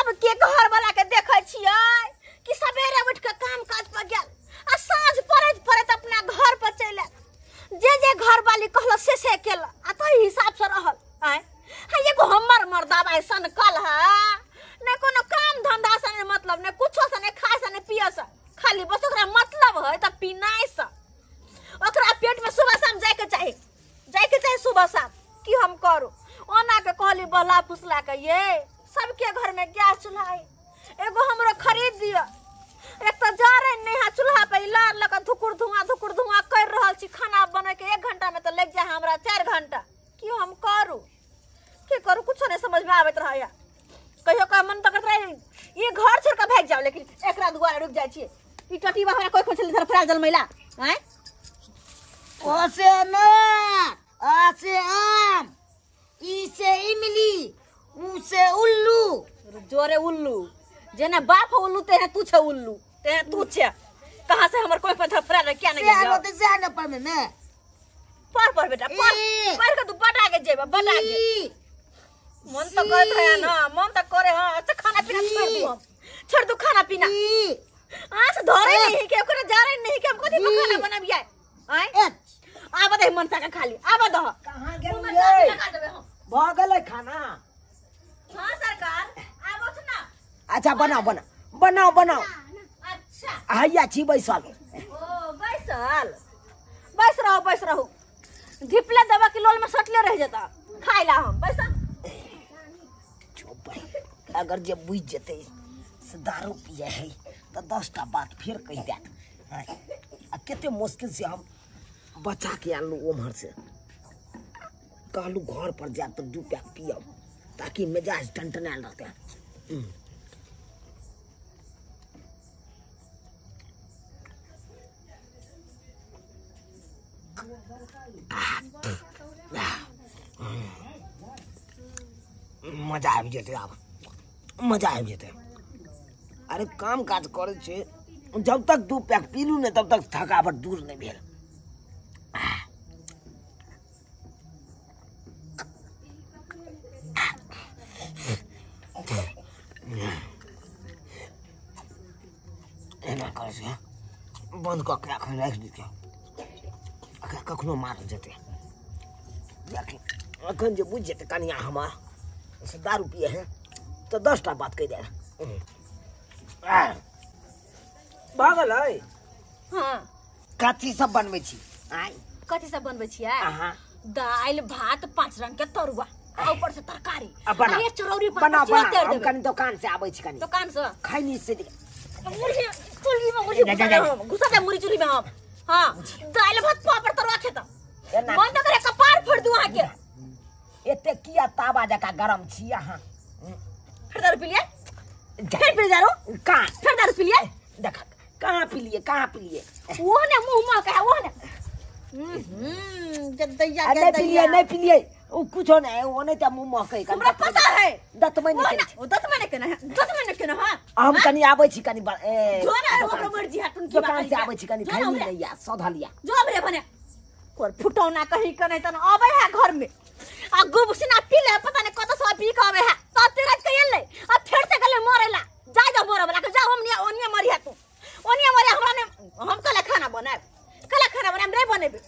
सब के घर वाला के देखे छियै कि सवेरे उठ के काम काज पर गेल आ साँझ पड़त पड़त अपना घर पर चल आयल। जे घर वाली कहल से केल आ तो हिसाब से रहल आय एगो हमर मर्दाबा ऐसन कल है ने कोनो काम धंधा से ने मतलब ने कुछो से ने खाए से ने पिए से खाली बस ओकरा मतलब है त पिनाय से ओकरा पेट में सुबह शाम जाए के चाहे सुबह शाम की हम करू ओना के कहली बहला फुसला के ये सबके घर में गैस चूल्हा है एगो हमरो खरीद दियो। एक तो जा रहे नहीं है चूल्हा पे लार लगा धुकुर धुआं कर रहल छी खाना बने के 1 घंटा में तो लग जाए हमरा 4 घंटा की हम करू की करू कुछ नहीं समझ में आवत रहा है। कहियो का मन तो करत रहे ये घर छोड़ के भाग जाओ लेकिन एकरा दुआरे रुक जाय छी ई टटीवा हमरा कोई खोछल धर फराल जल मैला हैं ओसे ना आसे आम इसे इमली उसे उल्लू जोरे उल्लू जेना बाप उल्लू ते है तू छे उल्लू ते है तू छे कहां से हमर कोई पत्थर फरा क्या नहीं गया से जाने पर में पर बेटा पर के तू बटा के जेबा बटा के मन तो करत है ना मन तो करे हां अच्छा खाना पीना छोड़ दू खाना पीना आज धरे नहीं के ओकरा जा रहे नहीं के हम कथि खाना बनाबिए आय आबा दे मन का खाली आबा दह कहां गेलिए भ गेलै खाना हां सरकार आबो छ ना अच्छा बनाओ अच्छा हैया छी बैसल ओ बैस रहो ढिपले दवा के लोल में सटले रह जाता खाइला हम बैसा चुप अगर जे बुझ जते से दारू पिए है तो 10टा बात फिर कह देत आ केते मुश्किल से हम बचा के आलू ओमहर से कहलू घर पर जा तो 2 पैक पियब ताकि मिजाज टनटनाल रहते। मजा आबि जेतै आब मजा आबि जेतै। अरे काम काज करे छे जब तक 2 पैक पीलू ने तब तक थकावट दूर नहीं भेल। एना करे छे बंद क के अखन राख दी अखन कखनो मार जेतै लेकिन अखन जे बुझ जेतै कनिया हमार से दारू पिए है तो 10टा बात कह दे भागल है। हां कथी सब बनबै छी आय कथी सब बनबै छी हां दाल भात 5 रंग के तरुआ आ ऊपर से तरकारी बना ये चरौरी बना हम कनी दुकान से आबै छी कनी दुकान से खैनी से मुर्गी चुल्ही में मुर्गी घुसा दे मुर्गी चुल्ही में हम हां दाल भात पापड़ तरुआ खेता बंद करे कपार फोड़ दू आके एते किया तावा जका गरम छी अहां फिर दारू पी लिए फिर पी जारो का फिर दारू पी लिए देखा कहां पी लिए वो ने मुंह में का वो ने जदैया नहीं पी लिए ओ कुछो नहीं वो नहीं त मुंह में कहि हमरा पता है दत में नहीं केना हां हम कनी आबै छी कनी जो ना ओकरा मर्जी है तुम दुकान से आबै छी कनी खैनी नहीं या सौधा लिया जो हमरे बने कोर फुटौना कहीं कने त आबै है घर में आ गुबसिना पी ले पता नहीं कत सब पी के आबै है त तेरा कइले आ फिर से गले मरेला जा जा मोरा वाला के जा हम ओनिया मरी है तू ओनिया मरी हमरा ने हम कला खाना बनाए रे बनेबे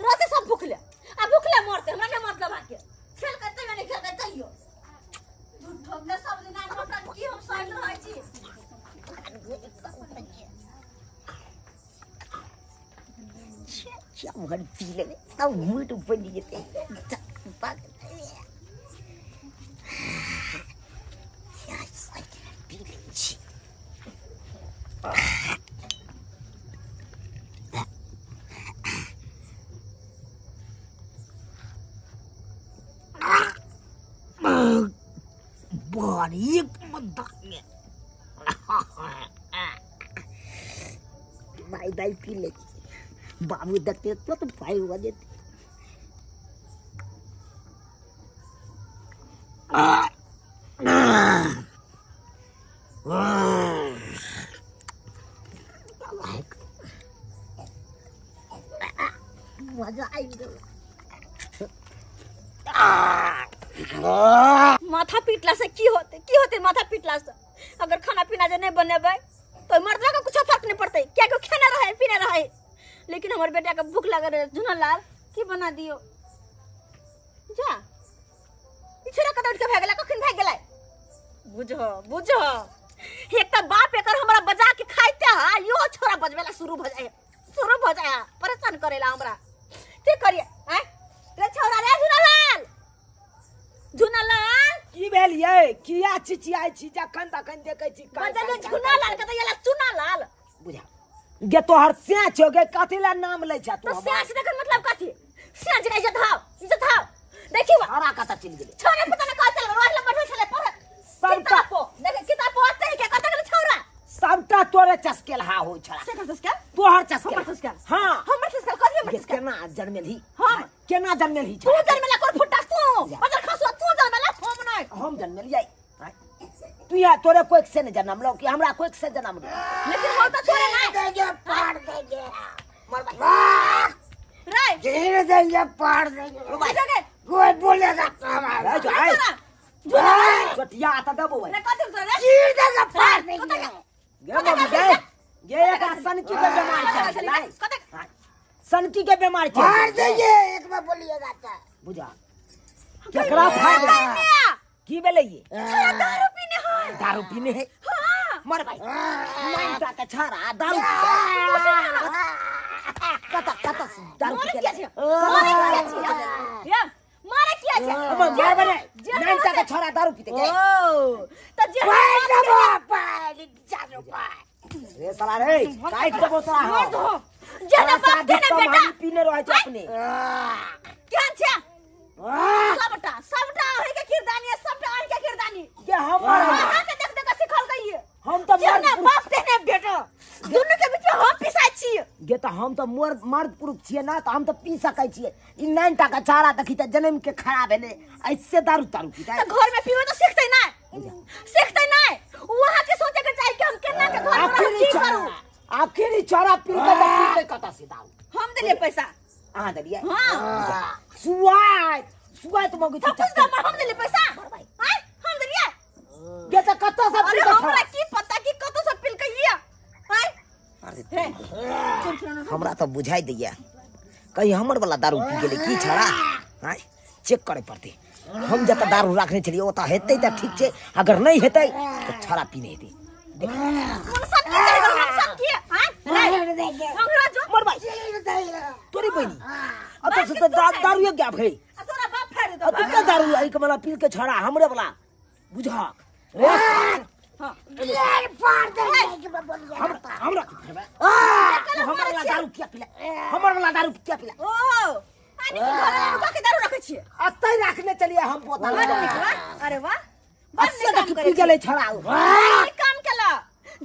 राते सब भूखले आ भूखले मरते हमरा ने मतलब आके खेल करते नहीं खेल करते यो ठोकले सब दिन ना मतलब की हम साइड रहै छी क्या मगर पी ले तब मुंह तो बन जेते बात या साइड पी ले छी बड़ी मदद दाई पी ले बाबू देखते तो भाई हुआ देते मजा आई माथा माथा पीटला से की होते माथा पीटला से। अगर खाना पीना जे नहीं बनेबै तो मर्दवा का कुछ फर्क नहीं पड़ते, क्या को खाना रहे पीना रहे। लेकिन हमारे बेटा का भूख लगा रहे झुना लाल की बना दियो जा इछरा कत उठ के भाग गेला कखन भाग गेला बुझो एक त बाप एकर हमरा बजा के खाइते हा यो छोरा बजवेला शुरू भ जाए परेशान करेला हमरा की करिए हैं रे छोरा रे झुना लाल की भेल ये किया चिचियाई छी जखन तखन देखे छी बजले झुना लाल के त येला चुना लाल बुझा गे तोहर सेंच हो गे कथि ला नाम लै छ तू सेंच देकर मतलब कथि सेंच के इज्जत हाव देखी वा हरा कता चल गेले छोरा पता न का चल रोज बैठे छले पढ़ सबटा देखे किताब पढ़ते है के कत के छोरा सबटा तोरे चस्केल हा हो छड़ा से कर चस्केल तोहर चस्केल हमर चस्केल हां हमर चस्केल कथि हमर चस्केल केना जन्मेल ही हां केना जन्मेल ही तू जन्मेला कर फुटा तू बदर खसवा तू जन्मेला हम नहीं हम जन्मेल जाई तू या तोरे कोई से न जन्म लो कि हमरा कोई से जन्म लो लेकिन हो त छोरे नहीं देगे पाड़ देगे मर भाई रे धीरे देगे पाड़ देगे भाई जगे कोई बोलेगा हमारा जो है चटिया आता दबो भाई ने कथि करे चीर देगा पाड़ देगे गे मम्मी गे एक सनकी के बीमारी है सनकी के बीमारी है पाड़ देगे एक बार बोलिएगा त बुझा केकरा फाड़ की बेले ये दारू पीने है हां मर भाई माइटा के छारा दारू कता दारू मारे पी क्या के छे या मारे क्या छे अब मार बने माइटा के छारा दारू पीते के ओ त जे रे साला रे काट देबो साला हो जने बाप के ने बेटा हम पीने रहे छ अपने क्या छे सबटा है के किरदानी है सबटा आन के किरदानी ये हमारा हां के देख देख सिखल गई है हम तो जने बाप देने बेटा दोनों के बीच में हम पिसाई छी गे त हम तो मर्द पुरुष छिए ना त हम तो पी सकै छिए इ 9 का चारा देखी त जन्म के खराब भेले ऐसे दारू पीता तो घर में पीवे तो सीखते ना वहां के सोचे के चाहिए कि हम केना के घर में की करू आखिरी चारा पी के त पी के कता से दारू हम देले पैसा आ दलिए हां सुवाय तो मगु कुछ का हम देले पैसा हां हम देलिए गे त कता से पी अरे के हमरा की पता कि कतो से पील के हिया हां हमरा तो बुझाई दैया कहीं हमर वाला दारू पी गेले की छड़ा हां चेक करे पड़ते हम जत दारू रखने चलिए ओता हेतै त ठीक छे अगर नहीं हेतै तो छड़ा पीने हेतै कौन सा की करेगा हम सब की हां अंगरा जो मर भाई तोरी बहनी अब तो दारू क्या भाई तोरा बाप फेर दे अब क्या दारू आई के मला पी के छड़ा हमरे वाला बुझा रे हां यार फाड़ दे हमरा हमर वाला दारू क्या पिला हमर वाला दारू क्या पिला ओ पानी के घर में रुका के दारू रखे छी अतै रखने चलिए हम बोतल अरे वाह अस्से तक पी गेले छड़ा काम केला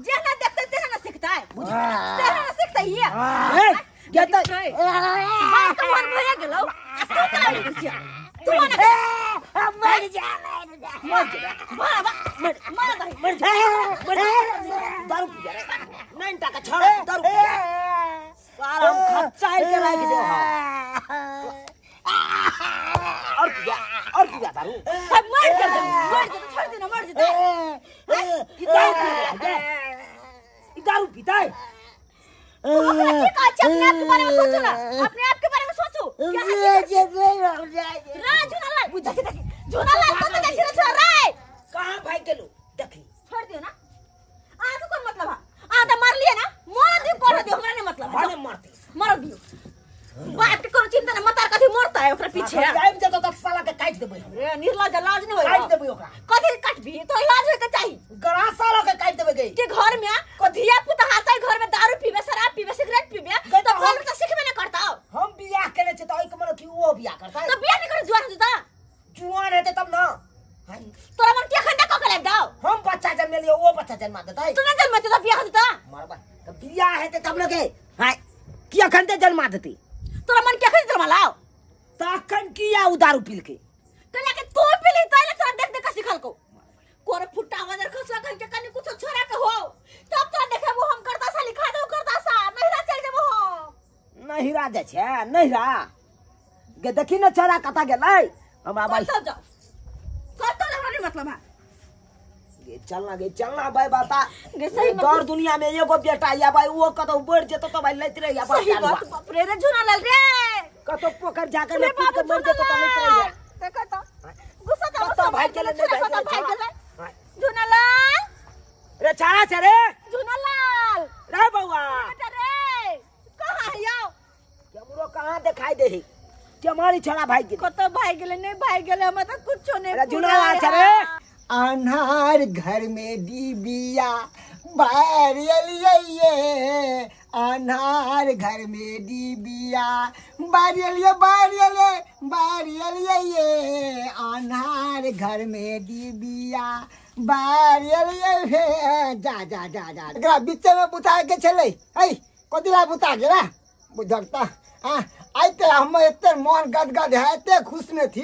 जेना देखते तेना न सीखता है तेना न सीखता है ए गेता बात तो मन भरे गेलो तू चला कुछ तू मन मर जा मर दारू पी जा रे 9 का छड़ा दारू सारा हम खर्चा के रख दे और पिया दारू मर जा छोड़ देना मर जा दारू पीता है अपने आप के बारे में सोचो ना अपने आप के बारे में सोचो क्या झूनालाल बुझा के देखी झूनालाल कत देखी रे छोरा रे कहां भाई के लो देखी छोड़ दियो ना आ तो कौन मतलब है आ तो मार लिए ना मार दियो कर दियो हमरा नहीं मतलब मारे मारते मार दियो बात के करो चिंता ना मतार कथी मरता है ओकरा पीछे टाइम दे तो साला के काट देबे रे निर्लज लाज नहीं होय काट देबे ओकरा कथी काटबी तो लाज होय के चाहिए गरासा लो के काट देबे गई के घर में कधिया पुता हाथ घर में दारू पीबे शराब पीबे सिगरेट पीबे तो कौन तो सीखबे ना करता हम बियाह करे छ तो ओइ के मन की वो बियाह करता है तो बियाह नहीं करे जुआन होता जुआन रहते तब ना तोरा मन के खंडा क के लग जाओ हम बच्चा जन्म लिए वो बच्चा जन्मा देता है तू ना जन्म तो बियाह होता मारबा तो बियाह हेते तब लगे हाय किया खंडे जन्मा देती तोरा मन के खंडे जन्मा लाओ ताकन किया दारू पील के कने के तू पीली तले तोरा देख देख सिखल को कोरे फुट्टा वजर खसवा कन के कनी कुछ छोरा के हो तब तोरा देखे वो हम करता सा लिखा दो करता सा नहीं रा चल देबो हो नहीं रा जा छे नहीं रा गे देखी न छोरा कता गेलै हमरा भाई कत जा कत हमरा नहीं मतलब चलना गे चलना भाई बता गे सही बात। दौड़ दुनिया में एगो बेटा या भाई वो कतो बढ़ जेतो तो भाई लेत रही सही बात बाप रे रे झुना लाल रे कतो पोखर जाकर रे में कूद के बाबू मर जेतो तो लेत रही देखो तो गुस्सा तो कतो भाई के ले कतो भाई के झुना लाल रे छाड़ा छे रे झुना लाल रे बउआ बेटा रे कहां है आओ हमरो कहां दिखाई देही हमारी छड़ा भाई के कतो भाई गेले नहीं भाई गेले हम तो कुछ नहीं रे झुना लाल छे रे अनार घर में डिबिया बारियलिए अनार घर में डिबिया बारियलिए अनार घर में डिबिया बारियलिए जा जा जा जा एकरा बीच में बुता के चले हई कदिला बुता के ना बुझता हां आइते हम इतने मन गदगद है इतने खुश में थी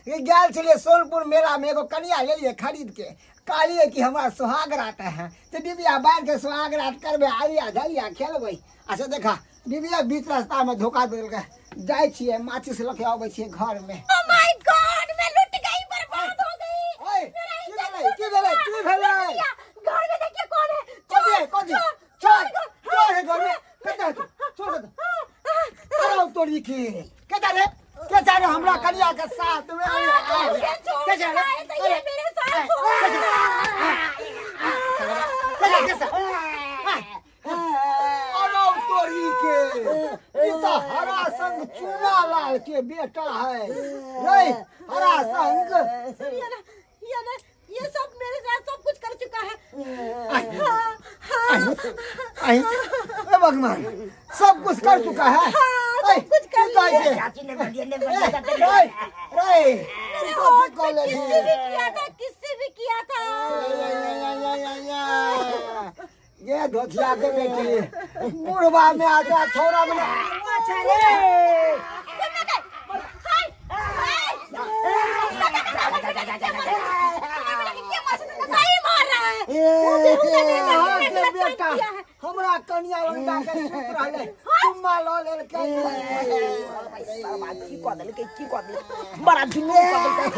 ये गैल चलिए सोनपुर मेला में एगो कनिया ले लिए खरीद के कालिए कि हमारा सुहाग रात है तो डिबिया बांध के सुहाग रात करबे आलिया झलिया खेलबै अच्छा देखा डिबिया बीच रास्ता में धोखा देल के जाय छिए माचिस लके आबै छिए घर में ओ माय गॉड मैं लुट गई बर्बाद हो गई ओए की भेलै घर में देखिए कौन है चोर है घर में कता छोड़ दे अरे तोरी की कता रे के जा रे हमरा कनिया के साथ में के जा रे ये मेरे साथ अरे तोरी के ये तो हरा संग चूना लाल के बेटा है रे हरा संग ये सब मेरे साथ सब कुछ कर चुका है आई ए भगवान सब कुछ कर चुका है सब कुछ कर लिया चाची ने बंदिया ने रे किससे भी किया था ये धोतिया के बेटी बुढ़वा में आजा छोरा में अच्छा रे बेटा हमरा कनिया लंगा के सूत रहले तुम्मा ल लेल के की को दल की को दल बड़ा जुनून को दल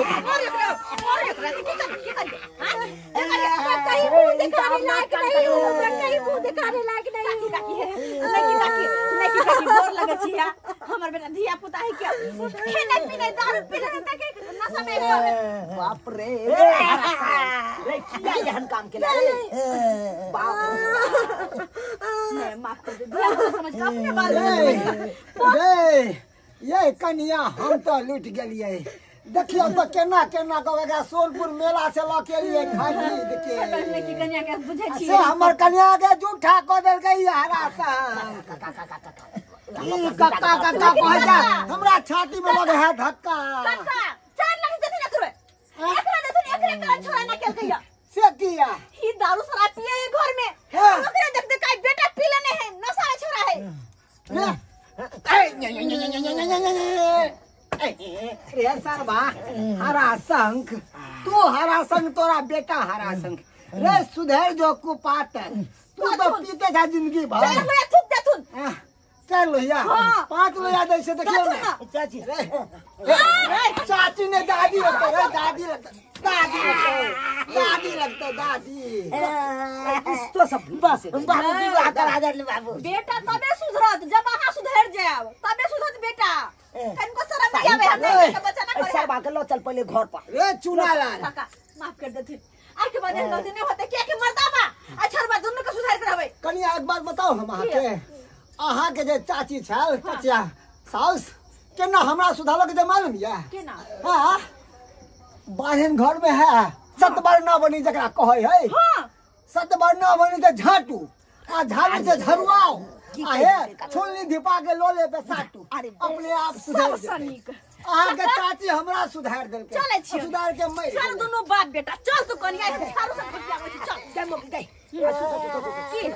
कहीं मुंह दिखाने लायक नहीं हूं कहीं मुंह दिखाने लायक नहीं नहीं बोर लगे छिया हमर बेटा धिया पुता है क्या खेने पीने दारू पीने तक नशा में बाप रे रे किया यहन काम के लिए बाप मैं माफ कर दे धिया पुता समझ के अपने बाल रे ये कनिया हम तो लूट गेलिए देखियो तो केना केना कहेगा सोनपुर मेला से ल के लिए खरीद के की कन्या के बुझे छी से हमर कन्या के झूठा क देल गई हरा सा काका कह जा हमरा छाती में लगे है धक्का काका चार लाख देती ना करवे एकरा देती एकरा छोरा ना के गया से किया ही दारू शराब पिए ये घर में हाँ। ओकरे देख देख बेटा पी लेने हैं नशा में छोरा है रे सरबा हरा संख तू हरा संख तोरा बेटा हरा संख रे सुधर जो कुपात तू तो पीते था जिंदगी भर चल मैं थूक दे तू चल लोहिया हाँ। 5 लोहिया दे से देखियो ना चाची रे चाची ने दादी लगता रे दादी लगता दादी तो सब बस बाबू विवाह करा दे बाबू बेटा तबे सुधरत जमाना सुधर जाए तबे सुधरत बेटा कनको शर्म नहीं आवे हमने का बच्चा ना ऐसा बात लो चल पहले घर पर रे चूना लाल काका माफ कर देती आके बाद गलती नहीं होते क्या के मरदा बा अच्छा बात दोनों का सुधार करावे कनिया एक बात बताओ हम अहाँ के जे चाची छल कचिया साउस केना हमरा सुधालो के जे मालूम या केना हां बाहन घर में है सतबर ना बनी जकरा कहै है हां सतबर ना बनी त झाटू आ झाड़ू से झरुआओ आहे छोलनी धिपा के लोले पे साटू अपने आप सुधार सनिक अहाँ के चाची हमरा सुधार देल के चले छियै सुधार के मैं चल दोनों बाप बेटा चल तू कनिया थारू से फटिया में चल जय मोक गई की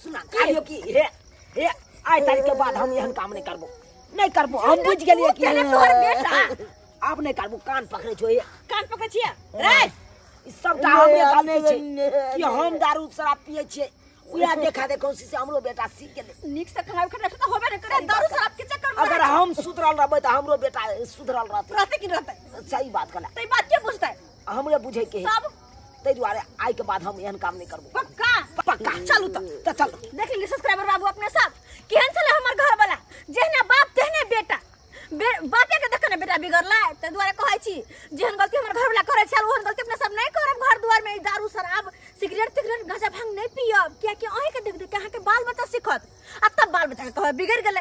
सुना कालियो की हे आज तारीख के बाद हम यहन काम नहीं करबो हम बुझ गेलिए कि तोहर बेटा आप नहीं करबो कान पकड़े छो कान पकड़ छिया रे ई सबटा हमरे गलती छे कि हम दारू शराब पिए छे उया देखा देखो से हमरो बेटा सीख गेले निक से कमाई करने तो होबे न करे दारू शराब के चक्कर में अगर हम सुधरल रहबे त हमरो बेटा सुधरल रहते रहते कि रहते सही बात कहला तो बात के पूछता है हमरे बुझे के सब ते दुआरे आई के बाद हम एहन काम नहीं करबो पक्का पक्का चलू त चल देख लीजिए सब्सक्राइबर बाबू अपने सब केहन चले हमर घर वाला जेहने बाप तेहने बेटा बापे के देखने बेटा बिगड़ला ते दुआरे कहै छी जेहन गलती हमर घर वाला करे छल ओहन गलती अपने सब नहीं करब घर दुआर में दारू शराब सिगरेट गांजा भांग नहीं पियब किया कि अहीं के देख देख के अहाँ के बाल बच्चा सिखत अब तब बाल बच्चा के कहे बिगड़ गेले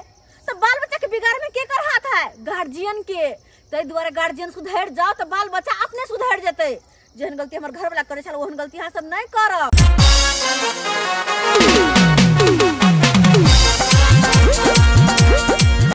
तो बाल बच्चा के बिगाड़े में के कर हाथ है गार्जियन के ते दुआरे गार्जियन सुधर जाओ तो बाल बच्चा अपने सुधर जेते जेहन गलती हमर घर वाला करे छल ओहन गलती अहाँ सब नहीं करब।